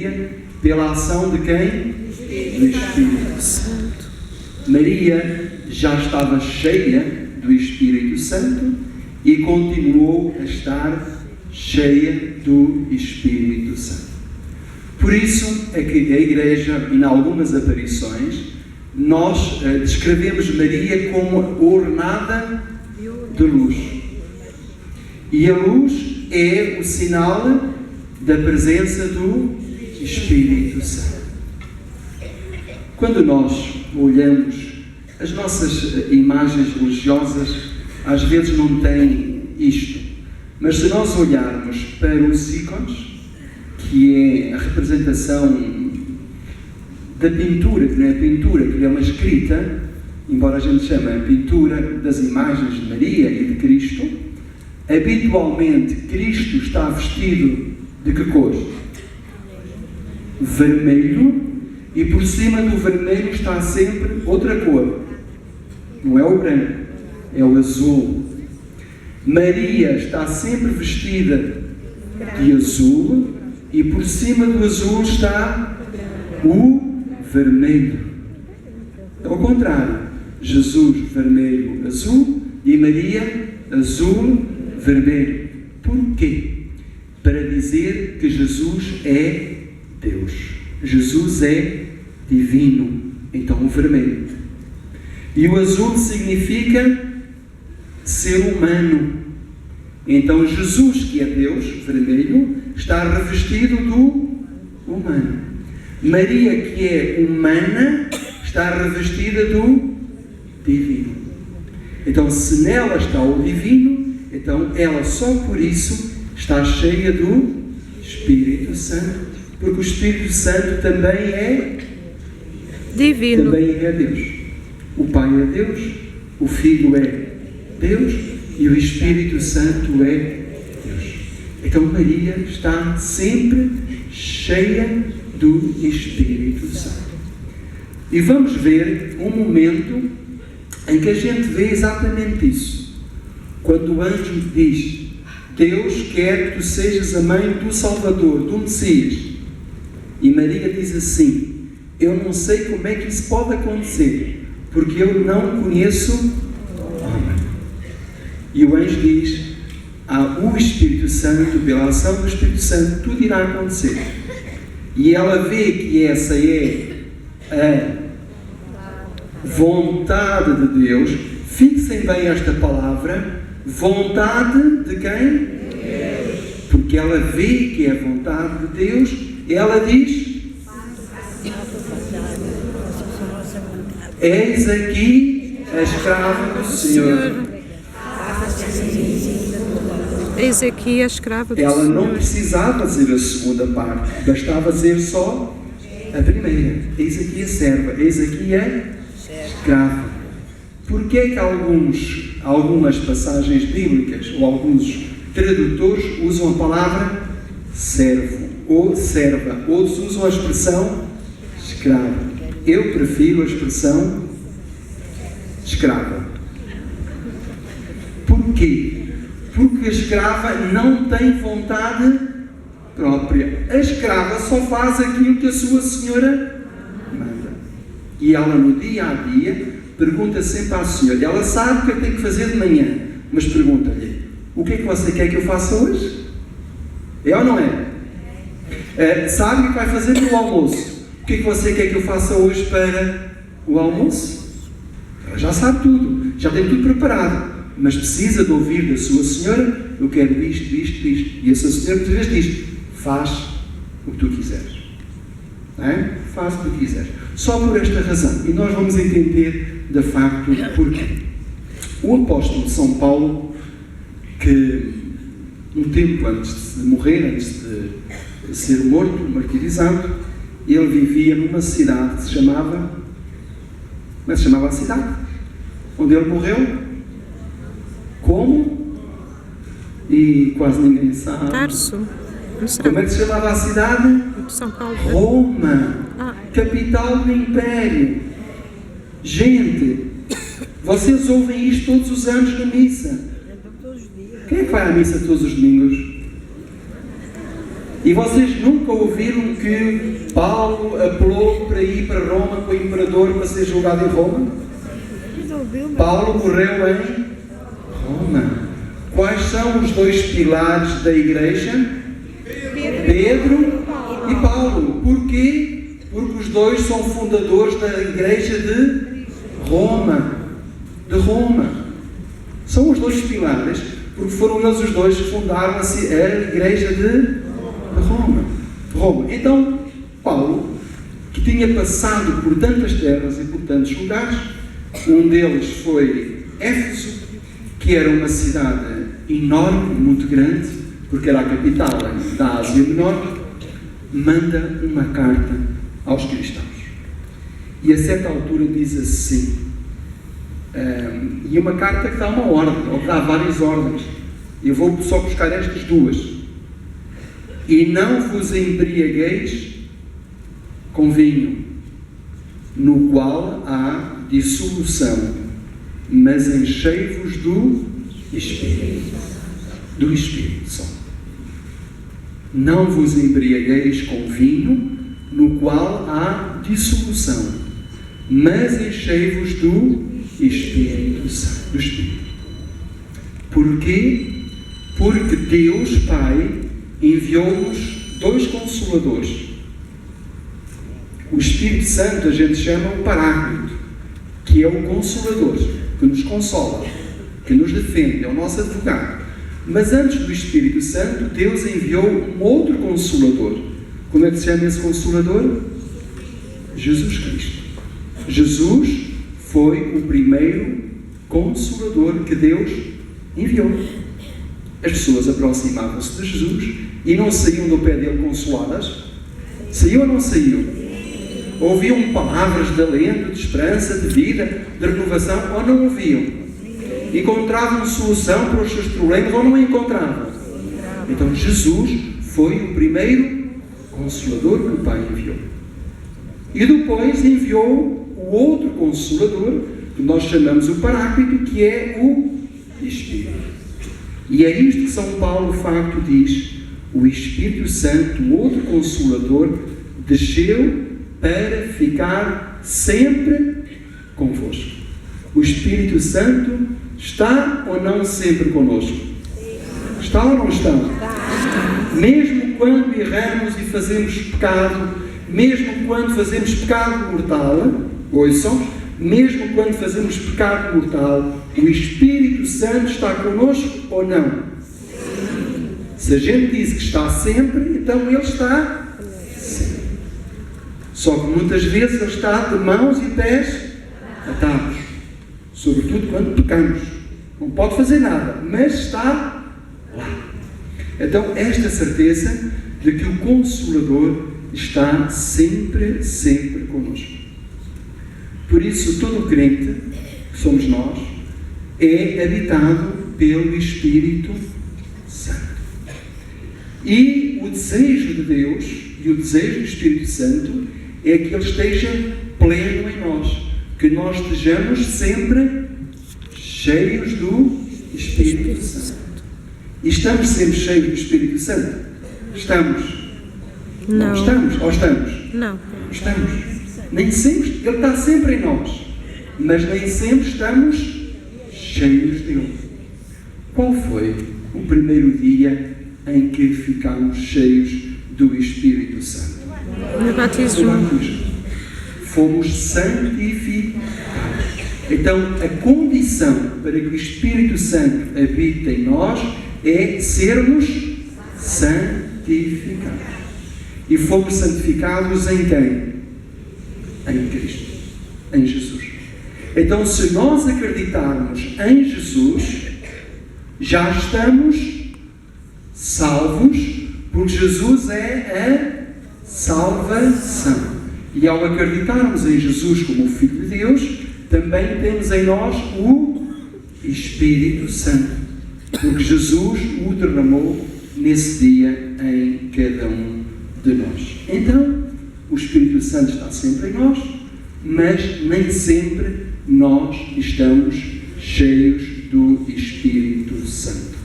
Maria pela ação de quem? Do Espírito Santo. Maria já estava cheia do Espírito Santo e continuou a estar cheia do Espírito Santo. Por isso é que a Igreja, em algumas aparições, nós descrevemos Maria como ornada de luz. E a luz é o sinal da presença do Espírito Santo. Quando nós olhamos, as nossas imagens religiosas às vezes não têm isto, mas se nós olharmos para os ícones, que é a representação da pintura, que não é pintura, que é uma escrita, embora a gente chame a pintura das imagens de Maria e de Cristo, habitualmente Cristo está vestido de que cor? Vermelho, e por cima do vermelho está sempre outra cor. Não é o branco, é o azul. Maria está sempre vestida de azul, e por cima do azul está o vermelho. Ao contrário, Jesus vermelho, azul, e Maria azul, vermelho. Porquê? Para dizer que Jesus é Deus. Jesus é divino. Então o vermelho. E o azul significa ser humano. Então Jesus, que é Deus, vermelho, está revestido do humano. Maria, que é humana, está revestida do divino. Então, se nela está o divino, então ela só por isso está cheia do Espírito Santo, porque o Espírito Santo também é divino. Também é Deus. O Pai é Deus, o Filho é Deus e o Espírito Santo é Deus. Então Maria está sempre cheia do Espírito Santo. E vamos ver um momento em que a gente vê exatamente isso. Quando o anjo diz: Deus quer que tu sejas a mãe do Salvador, do Messias. E Maria diz assim: eu não sei como é que isso pode acontecer, porque eu não conheço homem. E o anjo diz: o Espírito Santo, pela ação do Espírito Santo, tudo irá acontecer. E ela vê que essa é a vontade de Deus. Fixem bem esta palavra: vontade de quem? Deus. Porque ela vê que é a vontade de Deus. Ela diz: eis aqui a escrava do Senhor. Eis aqui a escrava do Senhor. Ela não precisava dizer a segunda parte, bastava dizer só a primeira. Eis aqui a serva, eis aqui a escrava. Porquê é que algumas passagens bíblicas ou alguns tradutores usam a palavra servo ou serva, outros usam a expressão escravo? Eu prefiro a expressão escrava. Porquê? Porque a escrava não tem vontade própria. A escrava só faz aquilo que a sua senhora manda. E ela, no dia a dia, pergunta sempre à senhora. Ela sabe o que eu tenho que fazer de manhã, mas pergunta-lhe: o que é que você quer que eu faça hoje? É ou não é? Sabe o que vai fazer no almoço? O que é que você quer que eu faça hoje para o almoço? Ela já sabe tudo, já tem tudo preparado, mas precisa de ouvir da sua senhora: eu quero isto, isto, isto. E a sua senhora muitas vezes diz: faz o que tu quiseres. Não é? Faz o que tu quiseres. Só por esta razão. E nós vamos entender de facto porquê. O apóstolo São Paulo, que um tempo antes de morrer, antes de ser morto, martirizado, ele vivia numa cidade que se chamava... Como é que se chamava a cidade? Onde ele morreu? Como? E quase ninguém sabe. Tarso. Como é que se chamava a cidade? São Paulo. Roma. Capital do Império. Gente, vocês ouvem isto todos os anos na missa. Quem é que vai à missa todos os domingos? E vocês nunca ouviram que Paulo apelou para ir para Roma com o imperador para ser julgado em Roma? Paulo morreu em Roma. Quais são os dois pilares da igreja? Pedro e Paulo. Porquê? Porque os dois são fundadores da igreja de Roma. De Roma. São os dois pilares, porque foram eles os dois que fundaram a igreja de Roma. Então, Paulo, que tinha passado por tantas terras e por tantos lugares, um deles foi Éfeso, que era uma cidade enorme, muito grande, porque era a capital da Ásia Menor, manda uma carta aos cristãos. E a certa altura diz assim, e uma carta que dá uma ordem, ou que dá várias ordens. Eu vou só buscar estas duas. E não vos embriagueis com vinho, no qual há dissolução, mas enchei-vos do Espírito. Do Espírito só. Não vos embriagueis com vinho, no qual há dissolução, mas enchei-vos do Espírito Santo. Do Espírito. Porquê? Porque Deus Pai enviou-nos dois consoladores. O Espírito Santo a gente chama o Paráclito, que é o Consolador, que nos consola, que nos defende, é o nosso advogado. Mas antes do Espírito Santo, Deus enviou um outro Consolador. Como é que se chama esse Consolador? Jesus Cristo. Jesus foi o primeiro Consolador que Deus enviou. As pessoas aproximavam-se de Jesus e não saíam do pé dele consoladas? Saíam ou não saíam? Ouviam palavras de alento, de esperança, de vida, de renovação, ou não ouviam? Encontravam solução para os seus problemas ou não encontravam? Então Jesus foi o primeiro Consolador que o Pai enviou. E depois enviou o outro Consolador, que nós chamamos o Paráclito, que é o Espírito. E é isto que São Paulo, de facto, diz: o Espírito Santo, o outro Consolador, desceu para ficar sempre convosco. O Espírito Santo está ou não sempre connosco? Está ou não está? Mesmo quando erramos e fazemos pecado, mesmo quando fazemos pecado mortal, ouçam, mesmo quando fazemos pecado mortal, o Espírito Santo está connosco ou não? Se a gente diz que está sempre, então Ele está sempre. Só que muitas vezes Ele está de mãos e pés atados. Sobretudo quando pecamos. Não pode fazer nada, mas está lá. Então, esta certeza de que o Consolador está sempre, sempre connosco. Por isso, todo crente, que somos nós, é habitado pelo Espírito Santo. E o desejo de Deus e o desejo do Espírito Santo é que Ele esteja pleno em nós, que nós estejamos sempre cheios do Espírito Santo. E estamos sempre cheios do Espírito Santo? Estamos? Não estamos? Ou estamos? Não. Estamos. Nem sempre, Ele está sempre em nós, mas nem sempre estamos cheios dele. Qual foi o primeiro dia em que ficámos cheios do Espírito Santo? No batismo. Fomos santificados. Então, a condição para que o Espírito Santo habite em nós é sermos santificados. E fomos santificados em quem? Em Cristo, em Jesus. Então, se nós acreditarmos em Jesus, já estamos salvos, porque Jesus é a salvação. E ao acreditarmos em Jesus como o Filho de Deus, também temos em nós o Espírito Santo, porque Jesus o derramou nesse dia em cada um de nós. Então, o Espírito Santo está sempre em nós, mas nem sempre nós estamos cheios do Espírito Santo.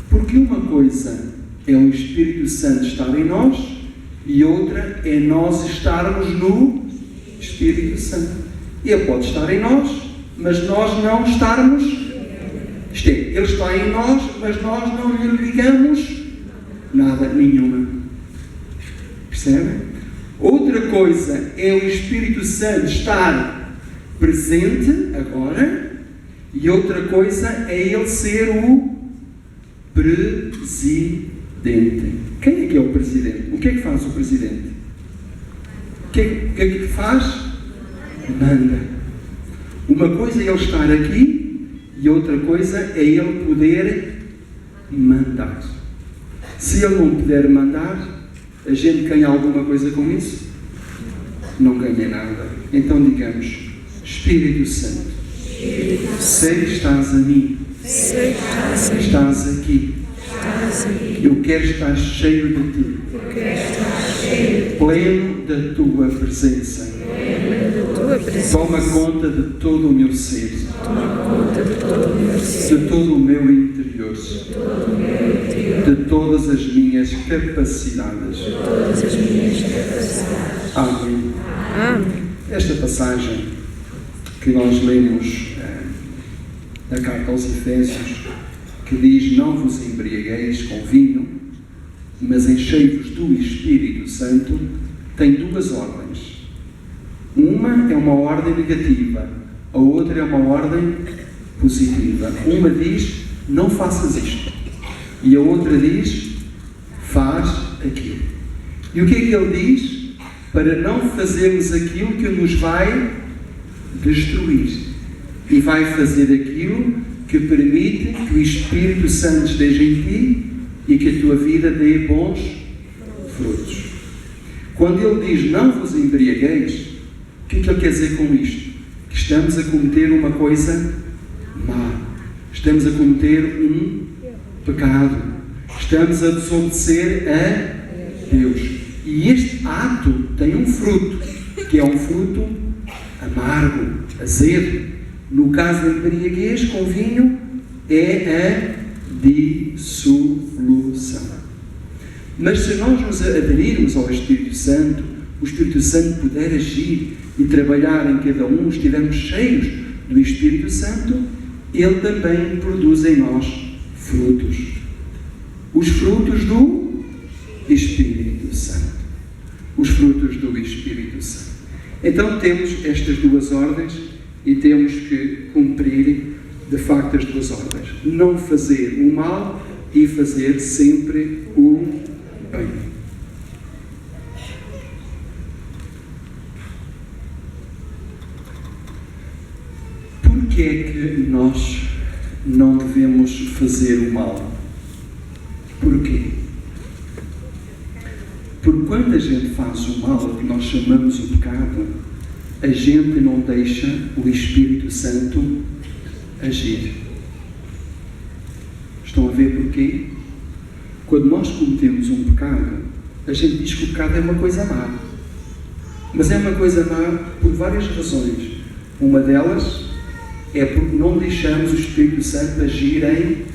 Porque uma coisa é o Espírito Santo estar em nós e outra é nós estarmos no Espírito Santo. Ele pode estar em nós, mas nós não estarmos. Isto é, Ele está em nós, mas nós não lhe ligamos nada, nenhuma. Percebem? Outra coisa é o Espírito Santo estar presente agora, e outra coisa é Ele ser o presidente. Quem é que é o presidente? O que é que faz o presidente? O que é que faz? Manda. Uma coisa é Ele estar aqui e outra coisa é Ele poder mandar. Se Ele não puder mandar, a gente ganha alguma coisa com isso? Não ganha nada. Então digamos: Espírito Santo, sei que estás a mim, estás aqui. Eu quero estar cheio de Ti, pleno da Tua presença. Toma conta de todo o meu ser, de todo o meu interior, de todas as minhas capacidades. Amém. Esta passagem que nós lemos na carta aos Efésios, que diz: não vos embriagueis com vinho, mas enchei-vos do Espírito Santo, tem duas ordens. Uma é uma ordem negativa, a outra é uma ordem positiva. Uma diz: não faças isto, e a outra diz: faz aquilo. E o que é que ele diz? Para não fazermos aquilo que nos vai destruir, e vai fazer aquilo que permite que o Espírito Santo esteja em ti e que a tua vida dê bons frutos. Quando ele diz: não vos embriagueis, o que é que ele quer dizer com isto? Que estamos a cometer uma coisa má, estamos a cometer um pecado, estamos a desobedecer a Deus. E este ato tem um fruto, que é um fruto amargo, azedo. No caso da embriaguez com vinho, é a dissolução. Mas se nós nos aderirmos ao Espírito Santo, o Espírito Santo puder agir e trabalhar em cada um, estivermos cheios do Espírito Santo, Ele também produz em nós frutos. Os frutos do Espírito Santo. Os frutos do Espírito Santo. Então temos estas duas ordens e temos que cumprir de facto as duas ordens. Não fazer o mal e fazer sempre o bem. Porquê é que nós não devemos fazer o mal? Porquê? Porque quando a gente faz o mal, o que nós chamamos o pecado, a gente não deixa o Espírito Santo agir. Estão a ver porquê? Quando nós cometemos um pecado, a gente diz que o pecado é uma coisa má. Mas é uma coisa má por várias razões. Uma delas é porque não deixamos o Espírito Santo agir em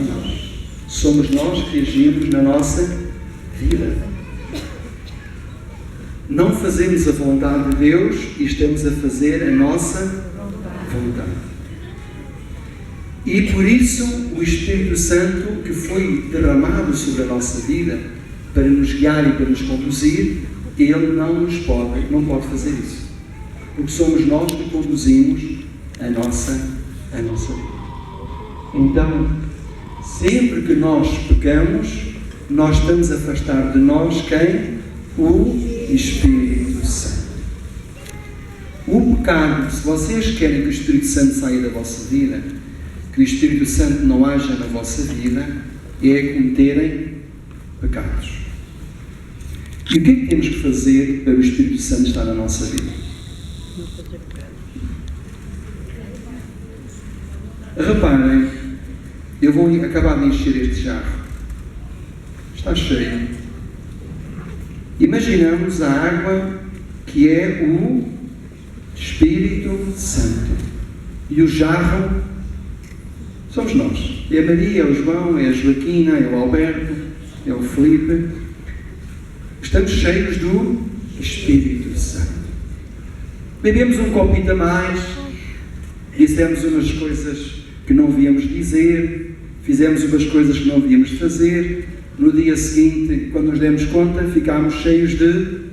nós. Somos nós que agimos na nossa vida. Não fazemos a vontade de Deus e estamos a fazer a nossa vontade. E por isso o Espírito Santo, que foi derramado sobre a nossa vida para nos guiar e para nos conduzir, Ele não pode fazer isso. Porque somos nós que conduzimos a nossa vida. Então, sempre que nós pecamos, nós estamos a afastar de nós quem? O Espírito Santo. O pecado, se vocês querem que o Espírito Santo saia da vossa vida, que o Espírito Santo não haja na vossa vida, é cometerem pecados. E o que é que temos que fazer para o Espírito Santo estar na nossa vida? Reparem, eu vou acabar de encher este jarro. Está cheio. Imaginamos a água que é o Espírito Santo. E o jarro somos nós. É a Maria, é o João, é a Joaquina, é o Alberto, é o Filipe. Estamos cheios do Espírito Santo. Bebemos um copinho a mais, dissemos umas coisas que não devíamos dizer, fizemos umas coisas que não devíamos fazer. No dia seguinte, quando nos demos conta, ficámos cheios de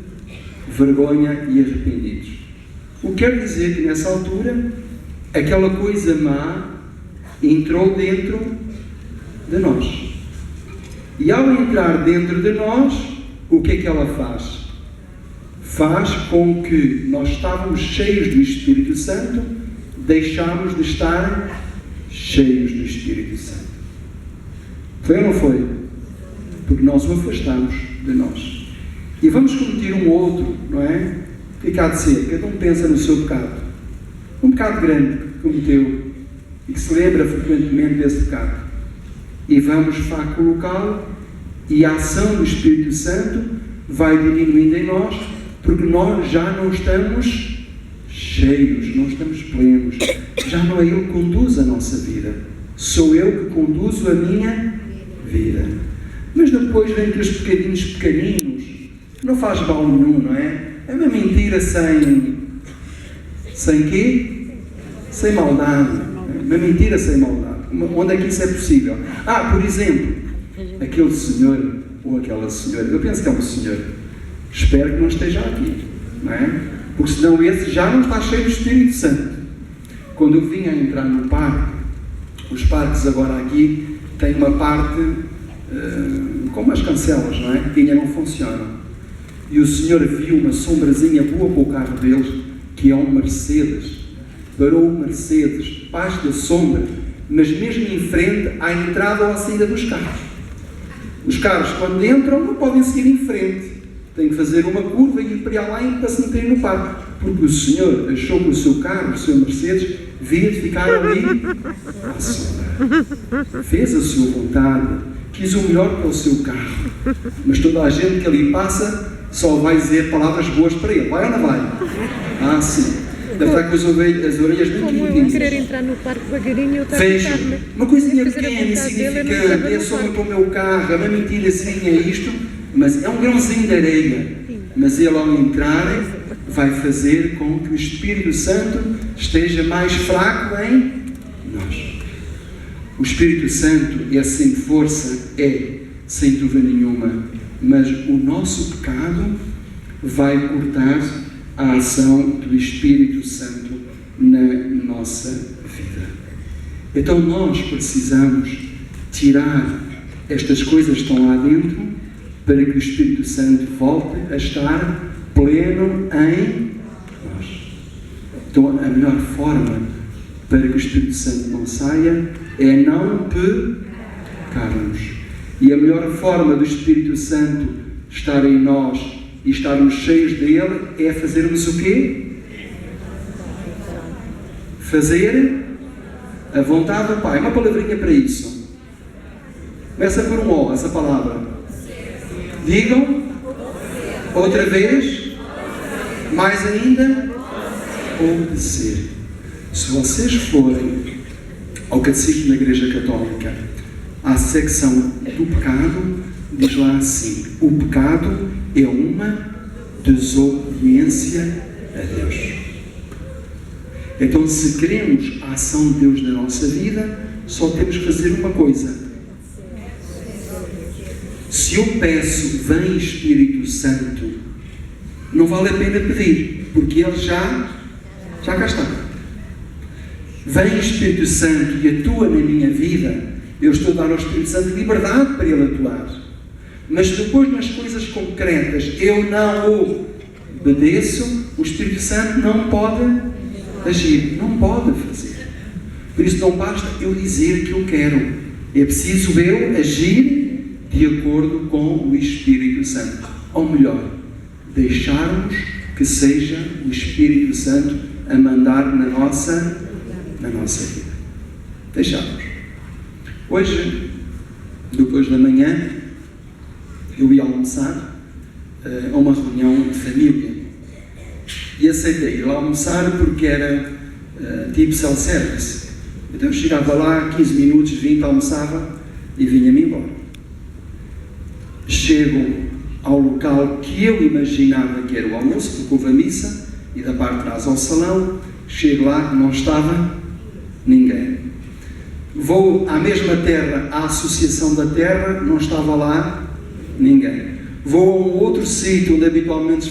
vergonha e arrependidos. O que quer dizer que nessa altura, aquela coisa má entrou dentro de nós. E ao entrar dentro de nós, o que é que ela faz? Faz com que nós estávamos cheios do Espírito Santo, deixámos de estar cheios do Espírito Santo. Foi ou não foi? Porque nós o afastamos de nós. E vamos cometer um outro, não é? Que há de ser, cada um pensa no seu pecado. Um pecado grande que cometeu e que se lembra frequentemente desse pecado. E vamos colocá-lo, e a ação do Espírito Santo vai diminuindo em nós, porque nós já não estamos cheios, não estamos plenos. Já não é Ele que conduz a nossa vida. Sou eu que conduzo a minha vida. Mas depois vem aqueles pecadinhos pequeninos, que não faz mal nenhum, não é? É uma mentira sem quê? Sem maldade. Uma mentira sem maldade. Onde é que isso é possível? Por exemplo, aquele senhor ou aquela senhora, eu penso que é um senhor, espero que não esteja aqui, não é? Porque senão esse já não está cheio do Espírito Santo. Quando eu vim a entrar no parque, os parques agora aqui têm uma parte como as cancelas, não é? Que ainda não funcionam. E o senhor viu uma sombrazinha boa para o carro deles, que é um Mercedes. Parou o Mercedes, debaixo da sombra, mas mesmo em frente à entrada ou à saída dos carros. Os carros, quando entram, não podem seguir em frente. Têm que fazer uma curva e ir para lá para se meterem no parque. Porque o senhor achou que o seu carro, o seu Mercedes, devia de ficar ali à sombra. Fez a sua vontade, quis o melhor para o seu carro. Mas toda a gente que ali passa só vai dizer palavras boas para ele. Vai ou não vai? Sim. Deve estar com as orelhas muito Como eu querer entrar no parque devagarinho, eu estava a Veja, uma coisinha pequena, insignificante, é só para o meu carro, é uma mentirazinha isto, mas é um grãozinho de areia. Mas ele, ao entrar, vai fazer com que o Espírito Santo esteja mais fraco em nós. O Espírito Santo é sem força, sem dúvida nenhuma, mas o nosso pecado vai cortar a ação do Espírito Santo na nossa vida. Então nós precisamos tirar estas coisas que estão lá dentro para que o Espírito Santo volte a estar pleno em nós. Então a melhor forma para que o Espírito Santo não saia é não pecarmos. E a melhor forma do Espírito Santo estar em nós e estarmos cheios dele é fazermos o quê? Fazer a vontade do Pai. Uma palavrinha para isso. Começa por um O, essa palavra. Digam. Outra vez. Mais ainda. Obedecer. Se vocês forem ao Catecismo da Igreja Católica, à secção do pecado, diz lá assim: o pecado é uma desobediência a Deus. Então, se queremos a ação de Deus na nossa vida, só temos que fazer uma coisa. Se eu peço, vem Espírito Santo, não vale a pena pedir, porque Ele já cá está. Vem Espírito Santo e atua na minha vida, eu estou a dar ao Espírito Santo liberdade para Ele atuar. Mas depois, nas coisas concretas, eu não obedeço, o Espírito Santo não pode agir, não pode fazer. Por isso não basta eu dizer que eu quero, é preciso eu agir de acordo com o Espírito Santo. Ou melhor, deixarmos que seja o Espírito Santo a mandar na nossa vida. Deixarmos. Hoje, depois da manhã, eu ia almoçar a uma reunião de família e aceitei ir lá almoçar porque era tipo self-service. Então eu chegava lá, 15 minutos, 20, almoçava e vinha-me embora. Chego ao local que eu imaginava que era o almoço, porque houve a missa, e da parte de trás ao salão. Chego lá, não estava ninguém. Vou à mesma terra, à Associação da Terra, não estava lá ninguém. Vou a um outro sítio onde habitualmente